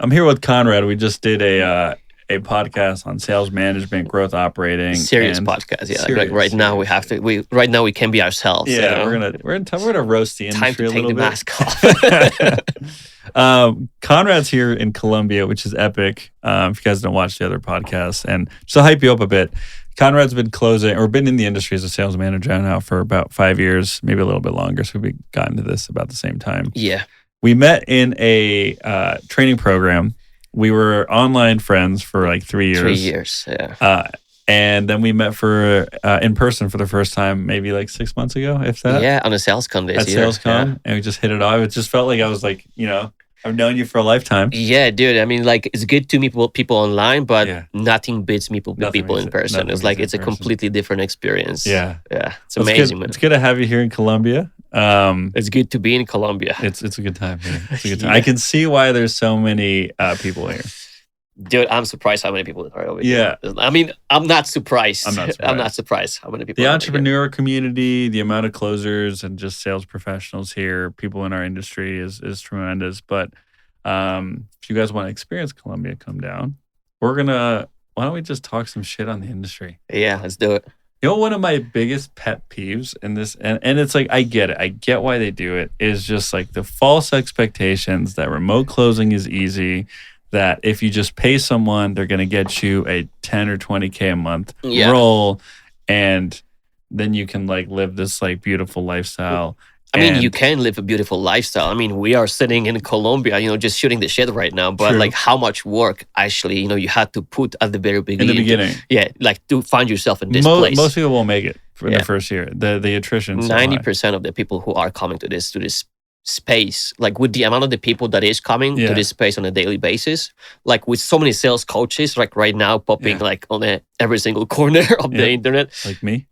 I'm here with Konrad. We just did a podcast on sales management, growth operating, serious and podcast. Yeah, serious, like right now we have to. Right now we can be ourselves. Yeah, you know? we're gonna roast the Time industry to a take little the bit. mask off. Konrad's here in Colombia, which is epic. If you guys don't watch the other podcasts, and just to hype you up a bit, Konrad's been closing or been in the industry as a sales manager now for about 5 years, maybe a little bit longer. So we got into this about the same time. Yeah, we met in a training program. We were online friends for like 3 years. 3 years, yeah. And then we met for in person for the first time, maybe like 6 months ago, if that. Yeah, on a SalesCon this year. At SalesCon, and we just hit it off. It just felt like I was like, I've known you for a lifetime. Yeah, dude. I mean, like, it's good to meet people online, but nothing beats people in person. It's like, it's a completely different experience. Yeah. It's amazing, man. It's good to have you here in Colombia. It's good to be in Colombia. It's a good time here. It's a good time. I can see why there's so many people here. Dude, I'm surprised how many people are over here. Yeah. I mean, I'm not surprised. I'm not surprised how many people the are entrepreneur community, the amount of closers and just sales professionals here, people in our industry is tremendous. But if you guys want to experience Colombia, come down. Why don't we just talk some shit on the industry? Yeah, let's do it. You know, one of my biggest pet peeves in this, and it's like, I get it. I get why they do it, is just like the false expectations that remote closing is easy, that if you just pay someone, they're going to get you a 10 or 20K a month role, and then you can like live this like beautiful lifestyle. I mean, you can live a beautiful lifestyle. I mean, we are sitting in Colombia, just shooting the shit right now. But like, how much work actually, you had to put at the very beginning. In the beginning. Yeah, like to find yourself in this place. Most people won't make it for the first year. The attrition. 90% of the people who are coming to this space, like with the amount of the people that is coming to this space on a daily basis, like with so many sales coaches, like right now popping like on every single corner of the internet. Like me.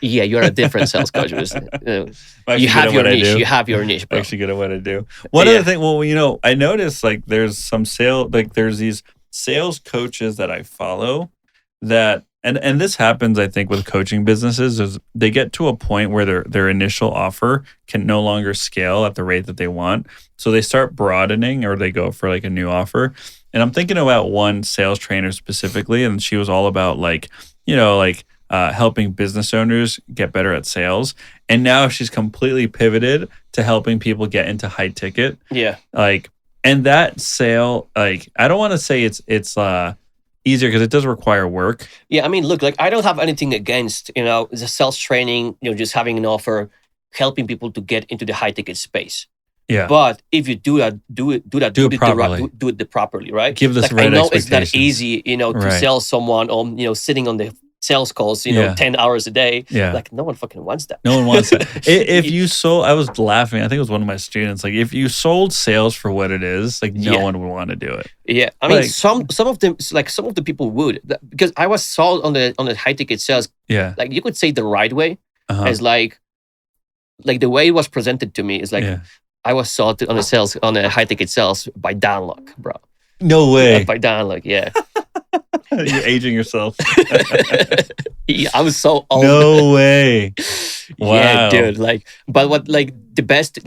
Yeah, you're a different sales coach. You have your niche. You have your niche, bro. I'm actually good at what I do. One other thing, well, I noticed like there's these sales coaches that I follow that, and this happens, I think, with coaching businesses, is they get to a point where their initial offer can no longer scale at the rate that they want. So they start broadening, or they go for like a new offer. And I'm thinking about one sales trainer specifically, and she was all about helping business owners get better at sales. And now she's completely pivoted to helping people get into high ticket. Yeah. And that sale, I don't want to say it's easier, because it does require work. Yeah. I mean, look, like, I don't have anything against, the sales training, just having an offer, helping people to get into the high ticket space. Yeah. But if you do that, do it properly. Do it properly, right? Give this right I know expectations. It's that easy, to sell someone on, sitting on the sales calls, 10 hours a day. Yeah. Like, no one fucking wants that. No one wants that. If you sold, I was laughing, I think it was one of my students, like, if you sold sales for what it is, like, no one would want to do it. Yeah. I mean, some of them, like, some of the people would, because I was sold on the high ticket sales. Yeah. Like, you could say the right way, as like the way it was presented to me is like, I was sold on a high ticket sales by downlock, bro. No way. By downlock, yeah. You're aging yourself. Yeah, I was so old. No way. Wow. Yeah, dude. But the best,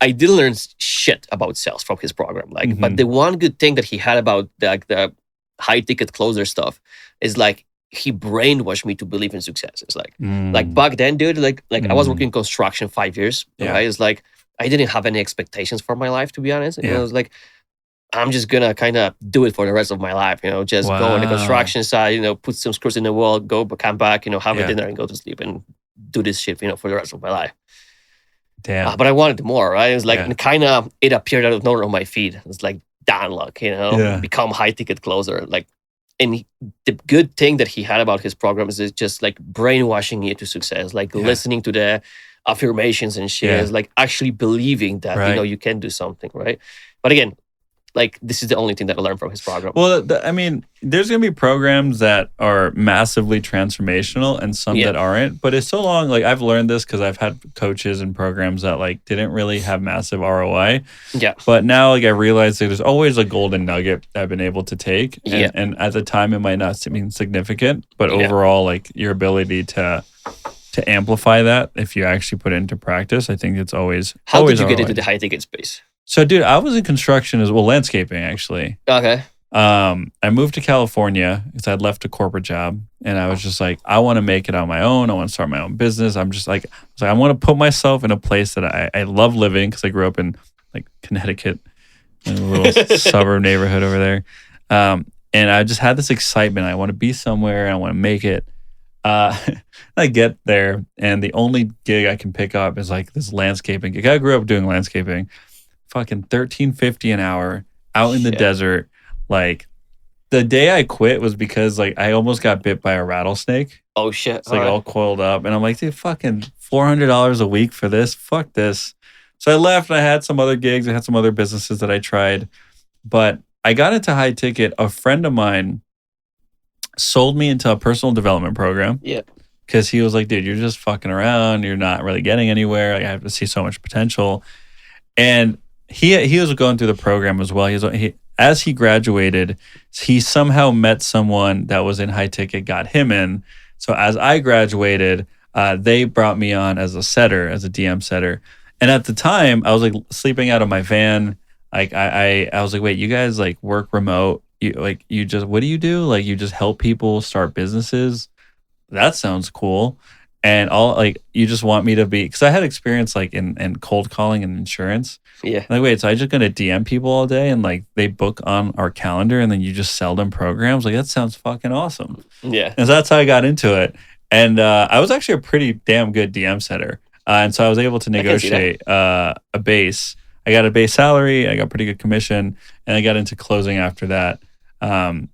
I didn't learn shit about sales from his program. But the one good thing that he had about the high ticket closer stuff is like, he brainwashed me to believe in success. It's like back then, dude, I was working in construction 5 years. Yeah. Right? It's like, I didn't have any expectations for my life, to be honest. And I was like, I'm just gonna kind of do it for the rest of my life, just go on the construction side, put some screws in the wall, come back, have a dinner and go to sleep and do this shit, for the rest of my life. Damn. But I wanted more, right? It was like it appeared out of nowhere on my feed. It's like downlock, become high ticket closer. And the good thing that he had about his program is just like brainwashing you to success, listening to the affirmations and shit, is like actually believing that, you can do something, right? But again, this is the only thing that I learned from his program. Well, I mean, there's going to be programs that are massively transformational and some that aren't. But it's so long. I've learned this because I've had coaches and programs that didn't really have massive ROI. Yeah. But now I realize that there's always a golden nugget I've been able to take. And at the time, it might not seem significant. But overall, your ability to amplify that, if you actually put it into practice, I think it's always. How did you get into the high ticket space? So, dude, I was in construction as well, landscaping actually. Okay. I moved to California because I'd left a corporate job, and I was just like, I want to make it on my own. I want to start my own business. I'm just like, I want to put myself in a place that I love living because I grew up in like Connecticut, in a little suburb neighborhood over there. And I just had this excitement. I want to be somewhere. I want to make it. I get there, and the only gig I can pick up is like this landscaping gig. I grew up doing landscaping, fucking $13.50 an hour out in the desert. Like the day I quit was because like I almost got bit by a rattlesnake. Oh shit! It's like all coiled up, and I'm like, dude, fucking $400 a week for this? Fuck this. So I left. And I had some other gigs. I had some other businesses that I tried, but I got into high ticket. A friend of mine sold me into a personal development program. Yeah. Because he was like, dude, you're just fucking around. You're not really getting anywhere. Like, I have to see so much potential. And he was going through the program as well. As he graduated, he somehow met someone that was in high ticket, got him in. So as I graduated, they brought me on as a setter, as a DM setter. And at the time, I was like sleeping out of my van. Like I was like, wait, you guys like work remote? You just, what do you do? Like you just help people start businesses? That sounds cool. And all like, you just want me to be, because I had experience like in cold calling and insurance. Yeah. Like, wait, so I just gonna DM people all day and like they book on our calendar and then you just sell them programs? Like that sounds fucking awesome. Yeah. And so that's how I got into it. And I was actually a pretty damn good DM setter. And so I was able to negotiate a base. I got a base salary, I got pretty good commission, and I got into closing after that. And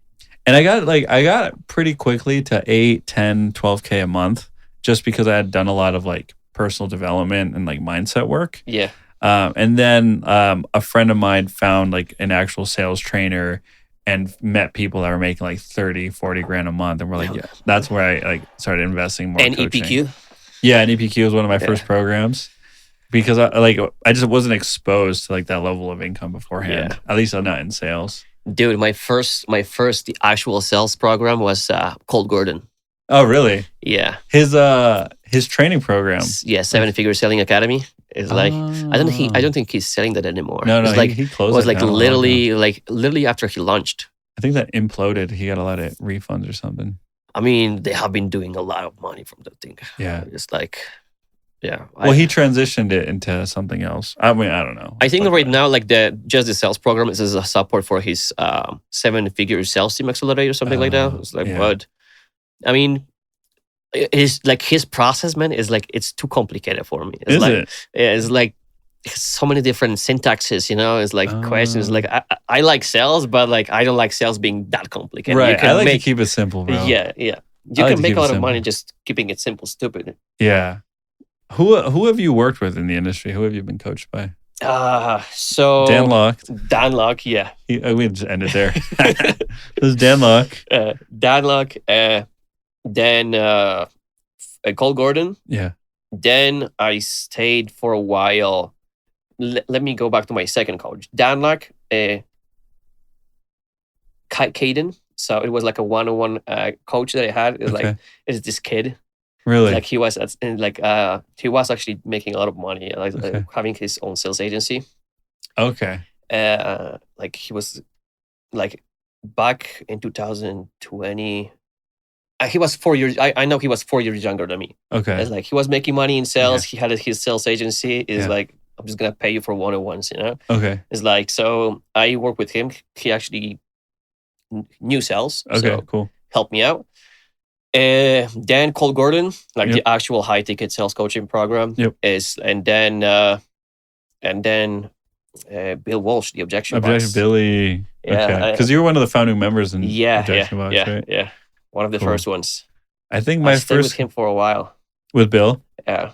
I got pretty quickly to 8, 10, 12K a month just because I had done a lot of like personal development and like mindset work. Yeah. And then a friend of mine found like an actual sales trainer and met people that were making like 30, 40 grand a month. And we're like, yeah, that's where I like started investing more. And coaching. EPQ? Yeah, and EPQ was one of my first programs because I just wasn't exposed to like that level of income beforehand. Yeah. At least I'm not in sales. Dude, my first the actual sales program was Cold Gordon. Oh, really? Yeah. His training program. Yeah, 7-Figure Selling Academy is like I don't think he's selling that anymore. No, he closed. It was like literally after he launched. I think that imploded. He got a lot of refunds or something. I mean, they have been doing a lot of money from that thing. Yeah. It's like, yeah. Well, he transitioned it into something else. I mean, I don't know. I think right now, like the sales program is a support for his 7-figure sales team accelerator or something like that. It's like, but I mean, it's like his process, man, is like it's too complicated for me. It's It's like so many different syntaxes, you know. It's like questions. Like I like sales, but like I don't like sales being that complicated. Right. I like to keep it simple, bro. Yeah, yeah. You can make a lot of money just keeping it simple, stupid. Yeah. Who have you worked with in the industry? Who have you been coached by? So Dan Locke, yeah. We just ended there. This is Dan Locke. Dan Locke, then Cold Gordon. Yeah. Then I stayed for a while. Let me go back to my second coach, Dan Locke, Caden. So it was like a one-on-one coach that I had. It's this kid. Really? Like he was actually making a lot of money, like having his own sales agency. Okay. Like he was like back in 2020. He was 4 years. I know he was 4 years younger than me. Okay. It's like he was making money in sales. He had his sales agency. It's like, I'm just gonna pay you for one-on-ones, you know. Okay. It's like, so I worked with him. He actually knew sales. Okay. So cool. Helped me out. Then Cold Gordon, like the actual high ticket sales coaching program is, and then Bill Walsh, the Objection Box. Billy. Yeah, because you were one of the founding members in Objection Box, right? Yeah, one of the first ones. I think I stayed with him for a while. With Bill? Yeah.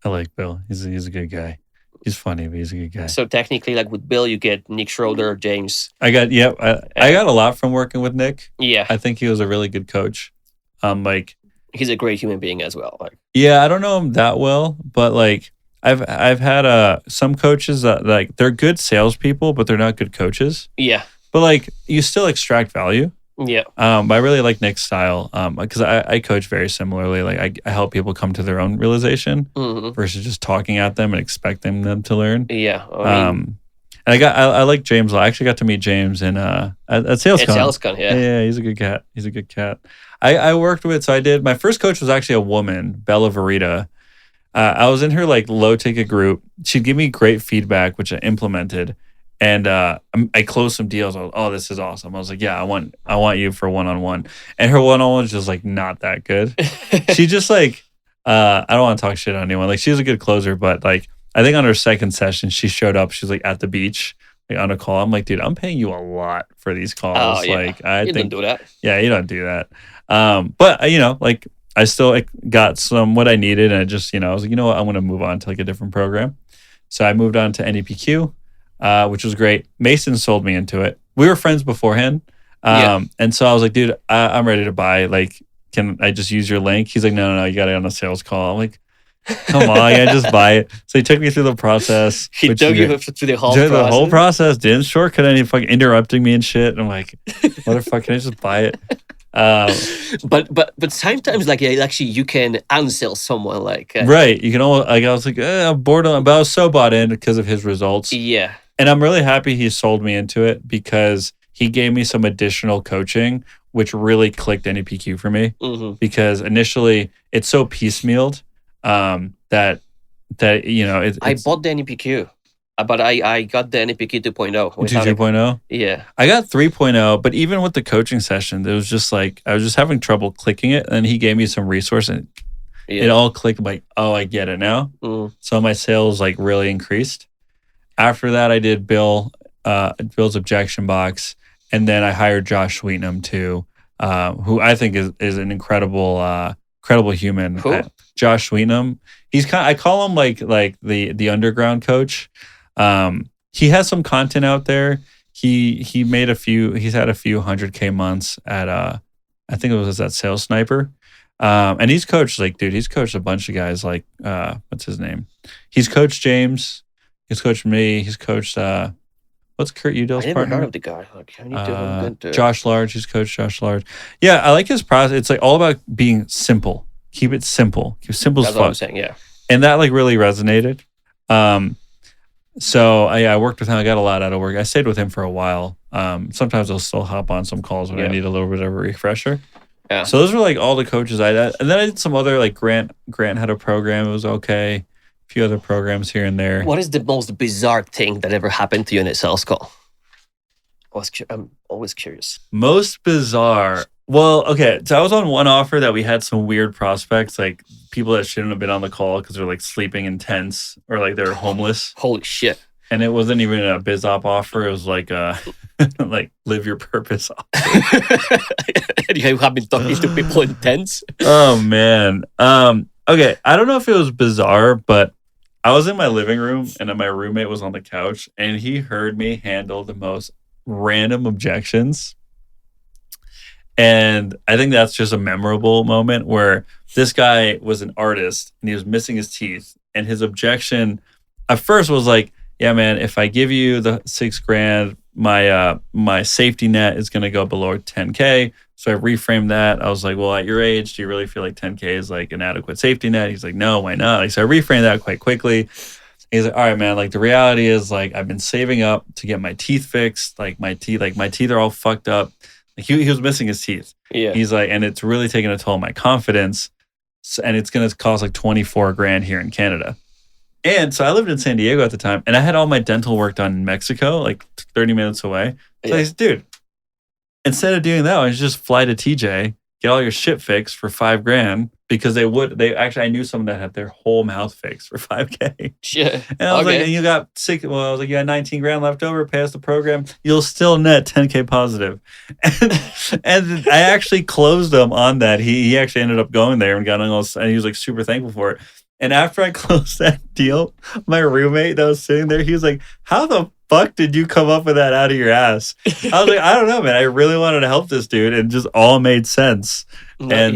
I like Bill. He's a good guy. He's funny, but he's a good guy. So technically, like with Bill, you get Nick Schroeder, James. I got a lot from working with Nick. Yeah. I think he was a really good coach. Like he's a great human being as well. Like, yeah, I don't know him that well, but like I've had some coaches that like they're good salespeople, but they're not good coaches. Yeah. But like you still extract value. Yeah. But I really like Nick's style because I coach very similarly. Like I help people come to their own realization versus just talking at them and expecting them to learn. Yeah. And I like James. I actually got to meet James in at SalesCon. At SalesCon, yeah. Yeah, he's a good cat. He's a good cat. I worked with, so I did, my first coach was actually a woman, Bella Verita. I was in her like low ticket group. She'd give me great feedback, which I implemented. And I closed some deals. I was, oh, this is awesome. I was like, yeah, I want you for one-on-one. And her one-on-one was just like not that good. She just like, I don't want to talk shit on anyone. Like she's a good closer, but like I think on her second session, she showed up. She's like at the beach, like on a call. I'm like, dude, I'm paying you a lot for these calls. Oh, yeah. Like you don't do that. Yeah, you don't do that. But you know, like I still like, got some what I needed, and I just, you know, I was like, you know what, I'm gonna move on to like a different program. So I moved on to NEPQ, which was great. Mason sold me into it. We were friends beforehand, and so I was like, dude, I'm ready to buy. Like, can I just use your link? He's like, no, you got it on a sales call. I'm like, come on, I just buy it. So he took me through the process. He took you through the whole process. The whole process, didn't shortcut any, fucking interrupting me and shit. And I'm like, motherfucker, can I just buy it? But sometimes like actually you can unsell someone like right. You can almost like I was like I'm bored on, but I was so bought in because of his results. Yeah, and I'm really happy he sold me into it because he gave me some additional coaching, which really clicked NEPQ for me. Because initially it's so piecemealed that you know I bought the NEPQ. But I got the NEPQ 2.0. 2.0? Yeah. I got 3.0, but even with the coaching session, it was just like, I was just having trouble clicking it. And he gave me some resource and it all clicked. I'm like, oh, I get it now. So my sales like really increased. After that, I did Bill's objection box. And then I hired Josh Sweetnam too, who I think is an incredible human. Who? Josh Sweetnam. I call him like the underground coach. He has some content out there. He's had a few 100K months at I think it was at Sales Sniper. And he's coached a bunch of guys like what's his name? He's coached James, he's coached me, he's coached what's Kurt Udell's partner? I never heard of the guy. Like, I need to Josh Large, he's coached Josh Large. Yeah, I like his process. It's like all about being simple. Keep it simple. Keep it simple as fuck. That's what I'm saying, yeah. And that like really resonated. So I worked with him. I got a lot out of work. I stayed with him for a while. Sometimes I'll still hop on some calls when I need a little bit of a refresher. Yeah. So those were like all the coaches I had. And then I did some other like Grant had a program. It was okay. A few other programs here and there. What is the most bizarre thing that ever happened to you in a sales call? I'm always curious. Most bizarre. Well, okay. So I was on one offer that we had some weird prospects, like people that shouldn't have been on the call because they're like sleeping in tents or like they're homeless. Holy shit. And it wasn't even a biz op offer. It was like like live your purpose offer. You have been talking to people in tents? Oh, man. Okay. I don't know if it was bizarre, but I was in my living room and my roommate was on the couch and he heard me handle the most random objections. And I think that's just a memorable moment where this guy was an artist and he was missing his teeth. And his objection at first was like, yeah, man, if I give you the $6,000, my safety net is going to go below 10K. So I reframed that. I was like, well, at your age, do you really feel like 10K is like an adequate safety net? He's like, no, why not? So I reframed that quite quickly. He's like, all right, man, like the reality is like I've been saving up to get my teeth fixed. Like my teeth are all fucked up. Like he was missing his teeth. Yeah. He's like, and it's really taking a toll on my confidence. And it's going to cost like $24,000 here in Canada. And so I lived in San Diego at the time, and I had all my dental work done in Mexico, like 30 minutes away. So I said, dude, instead of doing that, I just fly to TJ, get all your shit fixed for $5,000 because I knew someone that had their whole mouth fixed for $5K. Shit. And I was like, and you got you got $19,000 left over, pay us the program. You'll still net 10K positive. And I actually closed him on that. He actually ended up going there and got on and he was like super thankful for it. And after I closed that deal, my roommate that was sitting there, he was like, how the fuck did you come up with that out of your ass? I was like, I don't know, man. I really wanted to help this dude. And just all made sense. So I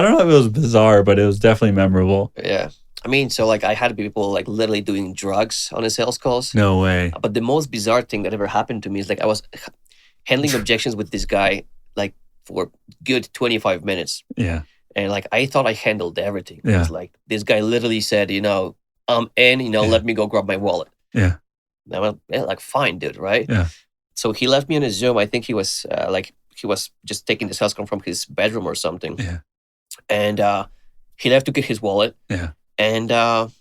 don't know if it was bizarre, but it was definitely memorable. Yeah. I mean, so like I had people like literally doing drugs on the sales calls. No way. But the most bizarre thing that ever happened to me is like I was handling objections with this guy like for good 25 minutes. Yeah. And like I thought I handled everything. Yeah. It's like this guy literally said, I'm in, let me go grab my wallet. Yeah. And I went, like, fine, dude, right? Yeah. So he left me on a Zoom. I think he was just taking the sales call from his bedroom or something. Yeah. And he left to get his wallet. Yeah. And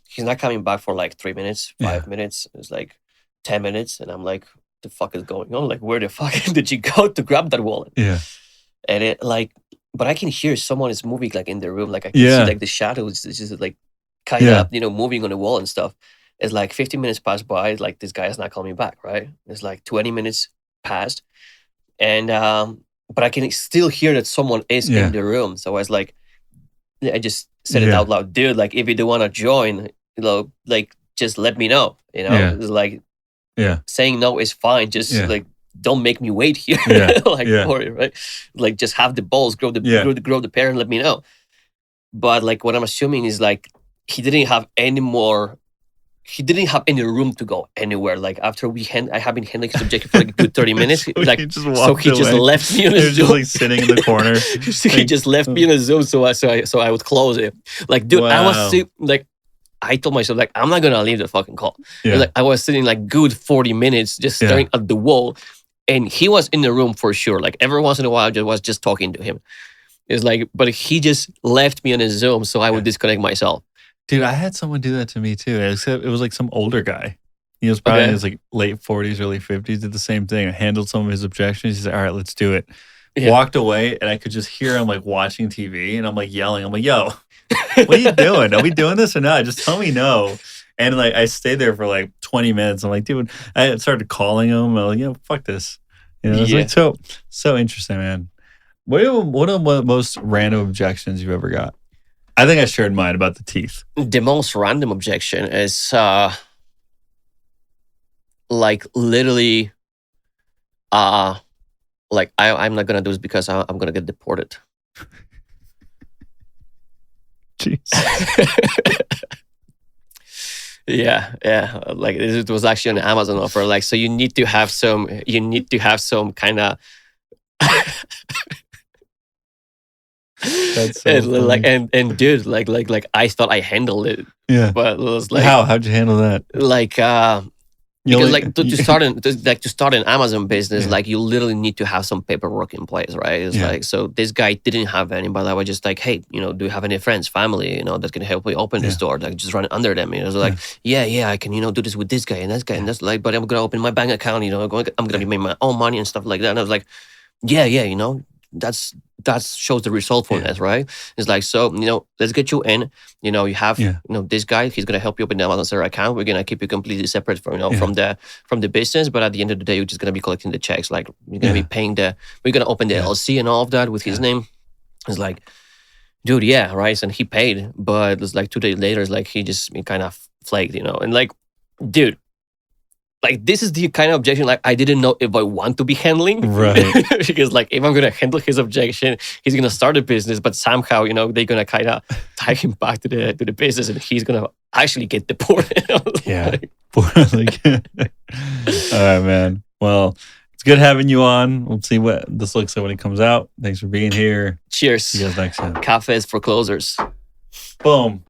he's not coming back for like 3 minutes, 5 minutes. It's like 10 minutes. And I'm like, the fuck is going on? Like, where the fuck did you go to grab that wallet? Yeah. And it like, but I can hear someone is moving like in the room. Like I can see like the shadows. It's just like kind of, moving on the wall and stuff. It's like 15 minutes passed by. Like this guy is not calling me back, right? It's like 20 minutes passed. And, but I can still hear that someone is in the room. So I was like, I just said it out loud, dude, like if you do want to join, like just let me know, It's like, saying no is fine. Just like, don't make me wait here. For it, right? Like just have the balls, grow the pair and let me know. But like what I'm assuming is like, he didn't have any room to go anywhere. Like after I have been handling his objective for like a good 30 minutes. He just left me on a Zoom. Just like sitting in the corner. He just left me on a Zoom, so I would close it. Like, dude, I was like, I told myself like I'm not gonna leave the fucking call. Like I was sitting like good 40 minutes just staring at the wall, and he was in the room for sure. Like every once in a while, I was just talking to him. It's like, but he just left me on a Zoom, so I would disconnect myself. Dude, I had someone do that to me too. Except it was like some older guy. He was probably in his like late 40s, early 50s. Did the same thing. I handled some of his objections. He said, "All right, let's do it." Walked away, and I could just hear him like watching TV, and I'm like yelling. I'm like, "Yo, what are you doing? Are we doing this or not? Just tell me no." And like I stayed there for like 20 minutes. I'm like, dude, I started calling him. I'm like, fuck this. It's like so interesting, man. What are the most random objections you've ever got? I think I shared mine about the teeth. The most random objection is like literally like I'm not gonna do this because I'm gonna get deported. Jeez. Yeah. Like it was actually an Amazon offer. Like so you need to have some kind of That's so like and dude, like I thought I handled it. Yeah. But it was like how'd you handle that? Like because like to start an Amazon business, like you literally need to have some paperwork in place, right? It's like so this guy didn't have any, but I was just like, hey, do you have any friends, family, that can help me open this door? Like just run it under them. It was like, yeah, I can, do this with this guy and that guy and that's like, but I'm gonna open my bank account, I'm gonna be making my own money and stuff like that. And I was like, yeah, that shows the resourcefulness, right? It's like, so, let's get you in. You have, this guy, he's going to help you open the Amazon Seller account. We're going to keep you completely separate from the business. But at the end of the day, you're just going to be collecting the checks. Like, you're going to be paying we're going to open the LLC and all of that with his name. It's like, dude, yeah, right? And he paid. But it's like 2 days later, it's like, he kind of flaked, and like, dude, like this is the kind of objection like I didn't know if I want to be handling, right? Because like if I'm gonna handle his objection, he's gonna start a business, but somehow they're gonna kind of tie him back to the business, and he's gonna actually get deported. Yeah. All right, man. Well, it's good having you on. We'll see what this looks like when it comes out. Thanks for being here. Cheers. See you guys next time. Cafes for closers. Boom.